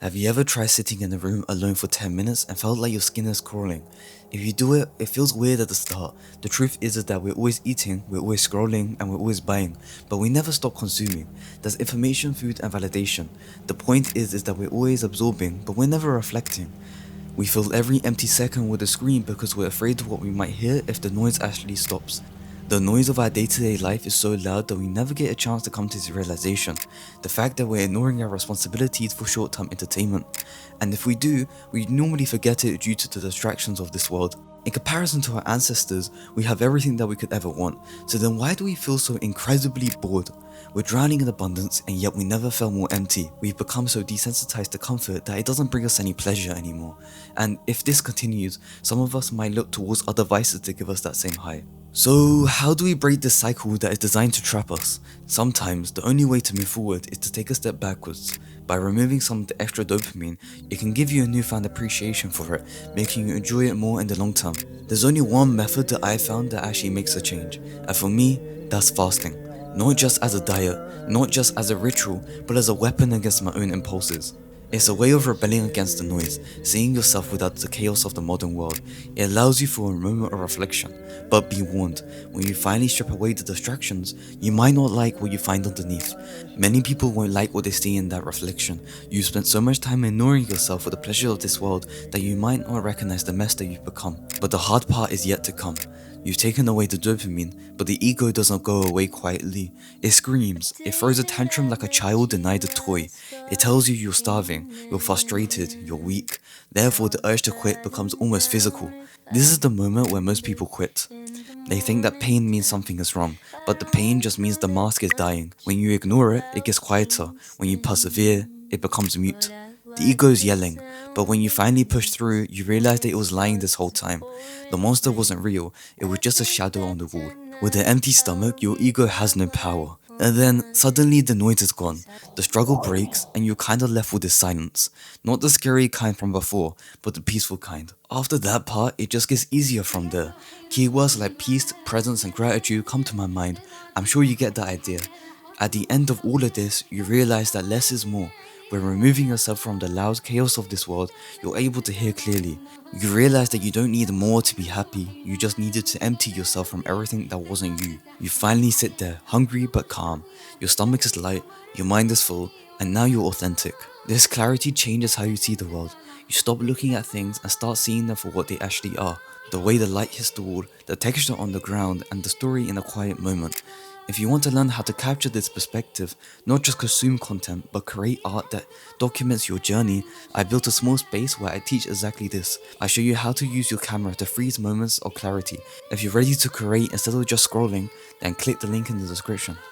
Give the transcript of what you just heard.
Have you ever tried sitting in a room alone for 10 minutes and felt like your skin is crawling? If you do it, it feels weird at the start. The truth is that we're always eating, we're always scrolling, and we're always buying, but we never stop consuming. There's information, food, and validation. The point is that we're always absorbing, but we're never reflecting. We fill every empty second with a screen because we're afraid of what we might hear if the noise actually stops. The noise of our day-to-day life is so loud that we never get a chance to come to this realization. The fact that we're ignoring our responsibilities for short-term entertainment. And if we do, we normally forget it due to the distractions of this world. In comparison to our ancestors, we have everything that we could ever want. So then why do we feel so incredibly bored? We're drowning in abundance and yet we never felt more empty. We've become so desensitized to comfort that it doesn't bring us any pleasure anymore. And if this continues, some of us might look towards other vices to give us that same high. So how do we break this cycle that is designed to trap us? Sometimes the only way to move forward is to take a step backwards. By removing some of the extra dopamine, it can give you a newfound appreciation for it, making you enjoy it more in the long term. There's only one method that I found that actually makes a change, and for me, that's fasting. Not just as a diet, not just as a ritual, but as a weapon against my own impulses. It's a way of rebelling against the noise, seeing yourself without the chaos of the modern world. It allows you for a moment of reflection, but be warned, when you finally strip away the distractions, you might not like what you find underneath. Many people won't like what they see in that reflection. You've spent so much time ignoring yourself for the pleasure of this world that you might not recognize the mess that you've become. But the hard part is yet to come. You've taken away the dopamine, but the ego doesn't go away quietly. It screams, it throws a tantrum like a child denied a toy. It tells you you're starving, you're frustrated, you're weak. Therefore, the urge to quit becomes almost physical. This is the moment where most people quit. They think that pain means something is wrong, but the pain just means the mask is dying. When you ignore it, it gets quieter. When you persevere, it becomes mute. The ego is yelling, but when you finally push through, you realize that it was lying this whole time. The monster wasn't real, it was just a shadow on the wall. With an empty stomach, your ego has no power. And then, suddenly the noise is gone, the struggle breaks, and you're kinda left with this silence. Not the scary kind from before, but the peaceful kind. After that part, it just gets easier from there. Keywords like peace, presence, and gratitude come to my mind. I'm sure you get the idea. At the end of all of this, you realize that less is more. When removing yourself from the loud chaos of this world, you're able to hear clearly. You realize that you don't need more to be happy, you just needed to empty yourself from everything that wasn't you. You finally sit there, hungry but calm. Your stomach is light, your mind is full, and now you're authentic. This clarity changes how you see the world. You stop looking at things and start seeing them for what they actually are. The way the light hits the wall, the texture on the ground, and the story in a quiet moment. If you want to learn how to capture this perspective, not just consume content, but create art that documents your journey, I built a small space where I teach exactly this. I show you how to use your camera to freeze moments of clarity. If you're ready to create instead of just scrolling, then click the link in the description.